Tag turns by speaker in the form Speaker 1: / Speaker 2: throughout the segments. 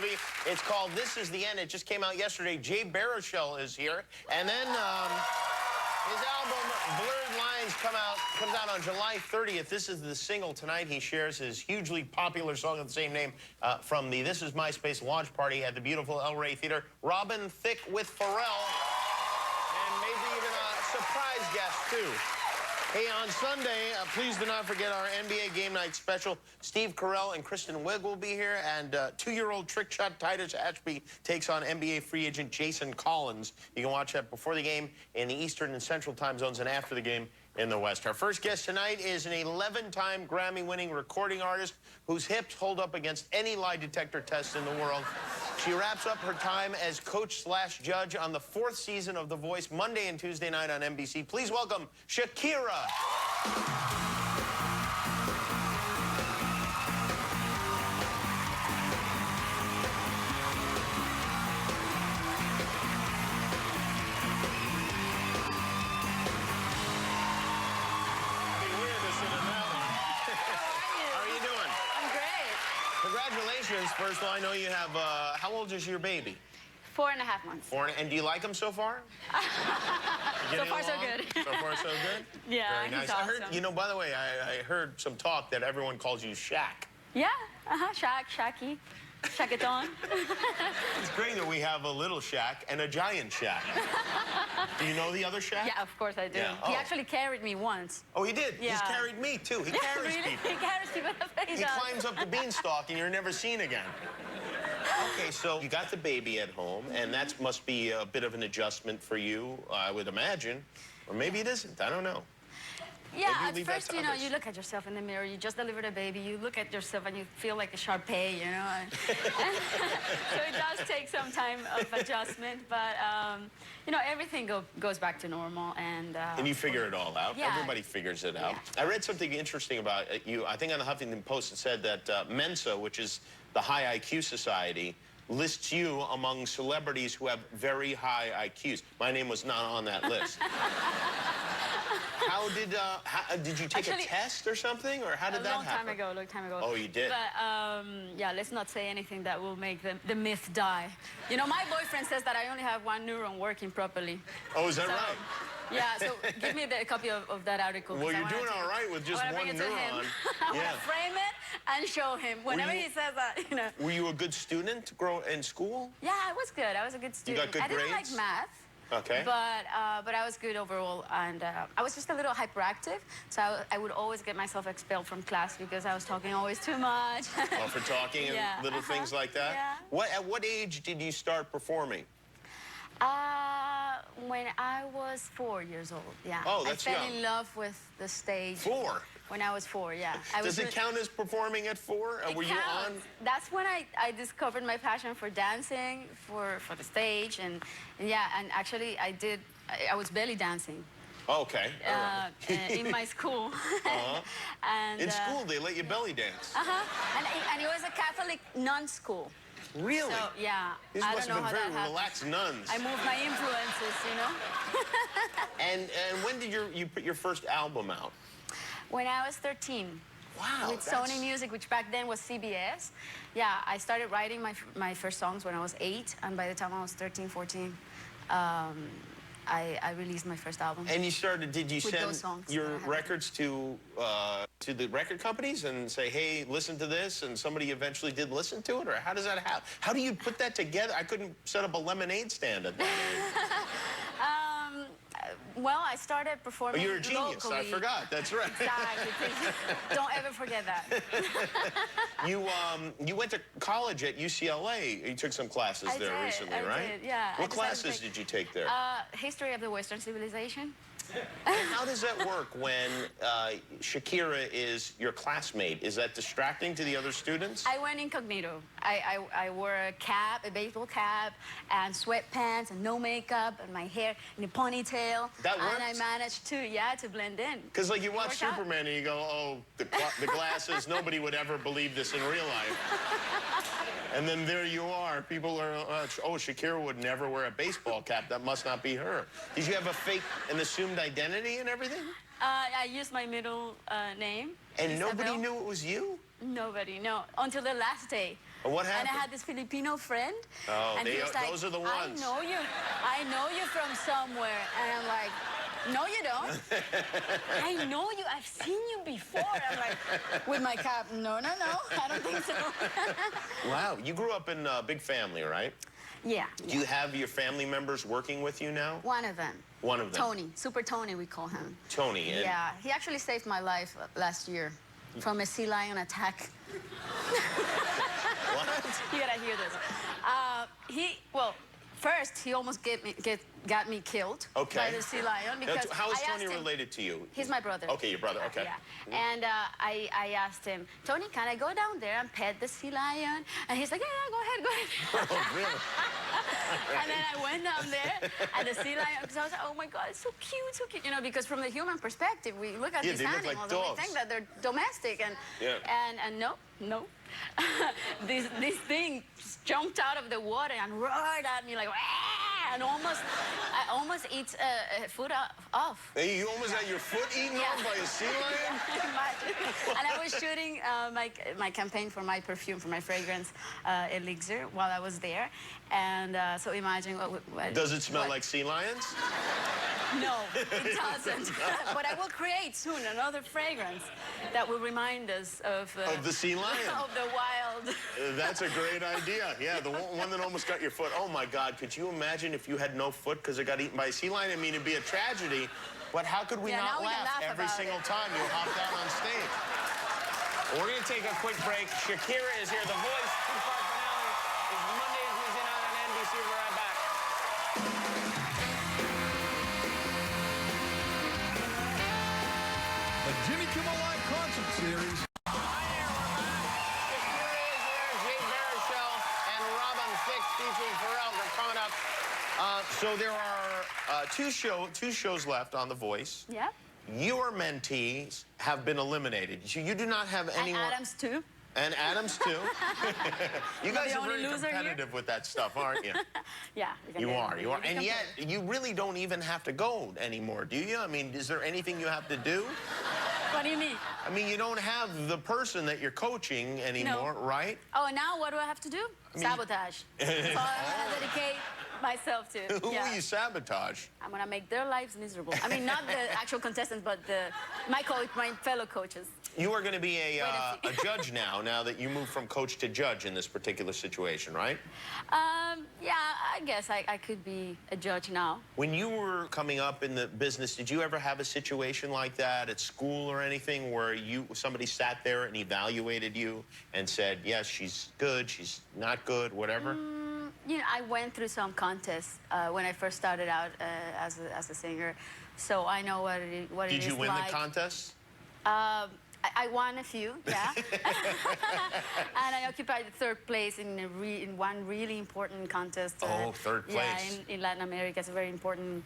Speaker 1: movie. It's called This Is the End. It just came out yesterday. Jay Baruchel is here. And then his album, Blurred Lines, comes out on July 30th. This is the single tonight. He shares his hugely popular song of the same name from the This Is MySpace launch party at the beautiful El Rey Theater. Robin Thicke with Pharrell. And maybe even a surprise guest, too. Hey, on Sunday, please do not forget our NBA Game Night special. Steve Carell and Kristen Wiig will be here, and 2-year-old trick shot Titus Ashby takes on NBA free agent Jason Collins. You can watch that before the game in the Eastern and Central time zones and after the game in the West. Our first guest tonight is an 11-time Grammy-winning recording artist whose hips hold up against any lie detector test in the world. She wraps up her time as coach/judge on the 4th season of The Voice, Monday and Tuesday night on NBC. Please welcome Shakira. Congratulations. First of all, I know you have, how old is your baby?
Speaker 2: 4.5 months.
Speaker 1: And do you like him so far?
Speaker 2: So far, so good.
Speaker 1: So far, so good?
Speaker 2: Yeah,
Speaker 1: very nice.
Speaker 2: he's awesome.
Speaker 1: I heard, you know, by the way, I heard some talk that everyone calls you Shaq.
Speaker 2: Yeah, Shacky, Shackathon.
Speaker 1: It's great that we have a little Shaq and a giant Shaq. Do you know the other Shaq?
Speaker 2: Yeah, of course I do.
Speaker 1: Yeah.
Speaker 2: He actually carried me once.
Speaker 1: Oh, he did?
Speaker 2: Yeah.
Speaker 1: He's carried me, too. He carries
Speaker 2: really?
Speaker 1: people.
Speaker 2: He carries people.
Speaker 1: He climbs up the beanstalk and you're never seen again. Okay, so you got the baby at home, and that must be a bit of an adjustment for you, I would imagine. Or maybe it isn't. I don't know.
Speaker 2: Yeah, at first, you know, you look at yourself in the mirror, you just delivered a baby, you look at yourself and you feel like a Sharpay, you know? So it does take some time of adjustment, but, you know, everything goes back to normal. And
Speaker 1: you figure it all out.
Speaker 2: Yeah.
Speaker 1: Everybody figures it out.
Speaker 2: Yeah.
Speaker 1: I read something interesting about you. I think on the Huffington Post it said that Mensa, which is the High IQ Society, lists you among celebrities who have very high IQs. My name was not on that list. How did you take a test or something, or how did that happen?
Speaker 2: A long time ago.
Speaker 1: Oh, you did?
Speaker 2: But, yeah, let's not say anything that will make the myth die. You know, my boyfriend says that I only have one neuron working properly.
Speaker 1: Oh, is that right?
Speaker 2: Yeah, so give me a copy of that article.
Speaker 1: Well, you're doing all right with just one neuron.
Speaker 2: I want to frame it and show him. Whenever he says that, you know.
Speaker 1: Were you a good student in school?
Speaker 2: Yeah, I was good. I was a good student.
Speaker 1: You got good grades?
Speaker 2: I didn't like math.
Speaker 1: Okay.
Speaker 2: But I was good overall, and I was just a little hyperactive, so I would always get myself expelled from class because I was talking always too much.
Speaker 1: Oh, for talking and little things like that?
Speaker 2: Yeah.
Speaker 1: At what age did you start performing?
Speaker 2: When I was 4 years old, yeah.
Speaker 1: Oh, that's young.
Speaker 2: I fell in love with the stage.
Speaker 1: 4?
Speaker 2: When I was 4, yeah.
Speaker 1: Does it count as performing at 4? Were you on?
Speaker 2: That's when I discovered my passion for dancing, for the stage, and yeah, and actually I was belly dancing.
Speaker 1: Okay.
Speaker 2: In my school. And,
Speaker 1: in school, they let you belly dance.
Speaker 2: And it was a Catholic nun school.
Speaker 1: Really?
Speaker 2: So, yeah.
Speaker 1: These must have been very relaxed nuns.
Speaker 2: I moved my influences, you know?
Speaker 1: And when did you put your first album out?
Speaker 2: When I was 13.
Speaker 1: Wow.
Speaker 2: With Sony Music, which back then was CBS. Yeah, I started writing my first songs when I was 8, and by the time I was 13, 14, I released my first album.
Speaker 1: And did you send your records to the record companies and say, hey, listen to this, and somebody eventually did listen to it? Or how does that happen? How do you put that together? I couldn't set up a lemonade stand at that age.
Speaker 2: Well, I started performing
Speaker 1: locally. Oh, you're a genius.
Speaker 2: Locally.
Speaker 1: I forgot. That's right.
Speaker 2: Exactly. Don't ever forget that.
Speaker 1: You went to college at UCLA. You took some classes there recently, right?
Speaker 2: I did, yeah.
Speaker 1: What classes did you take there?
Speaker 2: History of the Western Civilization.
Speaker 1: And how does that work when Shakira is your classmate? Is that distracting to the other students?
Speaker 2: I went incognito. I wore a cap, a baseball cap, and sweatpants, and no makeup, and my hair in a ponytail.
Speaker 1: That worked?
Speaker 2: And I managed to blend in.
Speaker 1: Because, like, you watch Superman and you go, oh, the glasses, nobody would ever believe this in real life. And then there you are. People are, oh, Shakira would never wear a baseball cap. That must not be her. Did you have a fake and assumed identity and everything?
Speaker 2: I used my middle name.
Speaker 1: And nobody knew it was you?
Speaker 2: Nobody, no. Until the last day.
Speaker 1: What happened?
Speaker 2: And I had this Filipino friend.
Speaker 1: Oh,
Speaker 2: and he was like,
Speaker 1: those are the ones.
Speaker 2: I know you from somewhere. And I'm like, no, you don't. I know you. I've seen you before. I'm like, with my cap, no, I don't think so.
Speaker 1: Wow, you grew up in a big family, right?
Speaker 2: Yeah.
Speaker 1: Do you have your family members working with you now?
Speaker 2: One of them.
Speaker 1: One of them.
Speaker 2: Tony. Super Tony, we call him.
Speaker 1: Tony. And
Speaker 2: yeah, he actually saved my life last year from a sea lion attack.
Speaker 1: What?
Speaker 2: You gotta hear this. Well, first, he almost got me killed by the sea lion because
Speaker 1: How is Tony related to you?
Speaker 2: He's my brother.
Speaker 1: Okay, your brother. Okay.
Speaker 2: Yeah. And I asked him, Tony, can I go down there and pet the sea lion? And he's like, yeah, go ahead.
Speaker 1: Oh, really?
Speaker 2: And then I went down there, and the sea lion, because I was like, oh my God, it's so cute, you know, because from the human perspective, we look at these animals
Speaker 1: like
Speaker 2: and we think that they're domestic, and no. this thing jumped out of the water and roared at me like, "Wah!" and I almost eat a foot off.
Speaker 1: Hey, you almost had your foot eaten off by a sea lion?
Speaker 2: And I was shooting my campaign for my perfume, for my fragrance, Elixir, while I was there. And so imagine what
Speaker 1: Does it smell like sea lions?
Speaker 2: No, it doesn't. But I will create soon another fragrance that will remind us of
Speaker 1: the sea lion.
Speaker 2: Of the wild.
Speaker 1: That's a great idea. Yeah, the one that almost got your foot. Oh my God, could you imagine if you had no foot because it got eaten by a sea lion? I mean, it'd be a tragedy. But how could we not laugh every single time you hopped out on stage? We're going to take a quick break. Shakira is here. The Voice two-part finale is Monday and Tuesday night on NBC. We'll be right back.
Speaker 3: The Jimmy Kimmel Live Concert Series.
Speaker 1: Hi there, we're back. Shakira is here, Jay Barra Show, and Robin Thicke featuring Pharrell. They're coming up. So there are two shows left on The Voice.
Speaker 2: Yeah.
Speaker 1: Your mentees have been eliminated. You do not have anyone.
Speaker 2: And Adams too.
Speaker 1: And Adams too. You guys are very
Speaker 2: loser
Speaker 1: competitive with that stuff, aren't you?
Speaker 2: Yeah.
Speaker 1: You are. And yet, you really don't even have to go anymore, do you? I mean, is there anything you have to do?
Speaker 2: What do you mean?
Speaker 1: I mean, you don't have the person that you're coaching anymore, right?
Speaker 2: Oh, and now what do I have to do? Sabotage. So I'm going to dedicate myself to.
Speaker 1: Who will you sabotage?
Speaker 2: I'm going to make their lives miserable. I mean, not the actual contestants, but my fellow coaches.
Speaker 1: You are going to be a judge now that you moved from coach to judge in this particular situation, right?
Speaker 2: Yeah, I guess I could be a judge now.
Speaker 1: When you were coming up in the business, did you ever have a situation like that at school or anything where somebody sat there and evaluated you and said, yes, she's good, she's not good, whatever?
Speaker 2: You know, I went through some contests when I first started out as a singer, so I know what it is like.
Speaker 1: Did you win the contest?
Speaker 2: I won a few, yeah. And I occupied third place in one really important contest.
Speaker 1: Third place.
Speaker 2: Yeah, in Latin America. It's a very important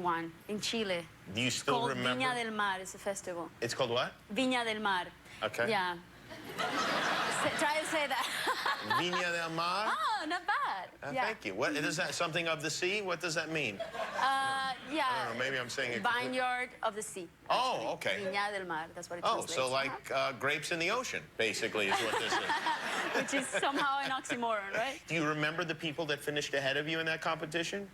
Speaker 2: one in Chile.
Speaker 1: Do you still remember?
Speaker 2: Viña del Mar. It's a festival.
Speaker 1: It's called what?
Speaker 2: Viña del Mar.
Speaker 1: Okay.
Speaker 2: Yeah. Try to say that.
Speaker 1: Viña del Mar?
Speaker 2: Oh, not bad. Yeah.
Speaker 1: Thank you. What is that? Something of the sea? What does that mean?
Speaker 2: Yeah.
Speaker 1: I don't know, maybe I'm saying it.
Speaker 2: Vineyard of the sea.
Speaker 1: Oh, okay.
Speaker 2: Viña del Mar. That's what it translates.
Speaker 1: Oh, so like grapes in the ocean, basically, is what this is.
Speaker 2: Which is somehow an oxymoron, right?
Speaker 1: Do you remember the people that finished ahead of you in that competition?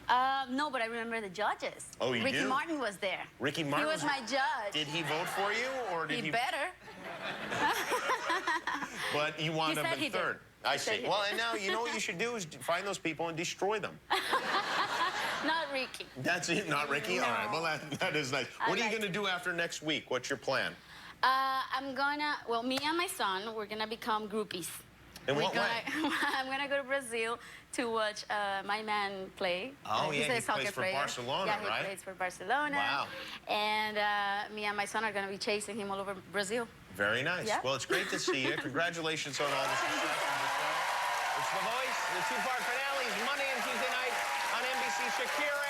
Speaker 2: No, but I remember the judges.
Speaker 1: Oh, you
Speaker 2: Ricky
Speaker 1: do?
Speaker 2: Martin was there.
Speaker 1: Ricky Martin?
Speaker 2: He was my judge.
Speaker 1: Did he vote for you, or did he?
Speaker 2: He better.
Speaker 1: But you wound up in third. I see. Well, and now you know what you should do is find those people and destroy them.
Speaker 2: Not Ricky.
Speaker 1: That's it, not Ricky?
Speaker 2: No.
Speaker 1: All right, well, that is nice. What are you going to do after next week? What's your plan?
Speaker 2: Well, me and my son, we're going to become groupies.
Speaker 1: In what way?
Speaker 2: I'm going to go to Brazil to watch my man play.
Speaker 1: Oh, yeah, he
Speaker 2: soccer
Speaker 1: plays for
Speaker 2: player.
Speaker 1: Barcelona,
Speaker 2: right? Yeah, he plays for Barcelona.
Speaker 1: Wow.
Speaker 2: And me and my son are going to be chasing him all over Brazil.
Speaker 1: Very nice.
Speaker 2: Yeah.
Speaker 1: Well, it's great to see you. Congratulations on all this success. It's The Voice, the two-part finale is Monday and Tuesday night on NBC. Shakira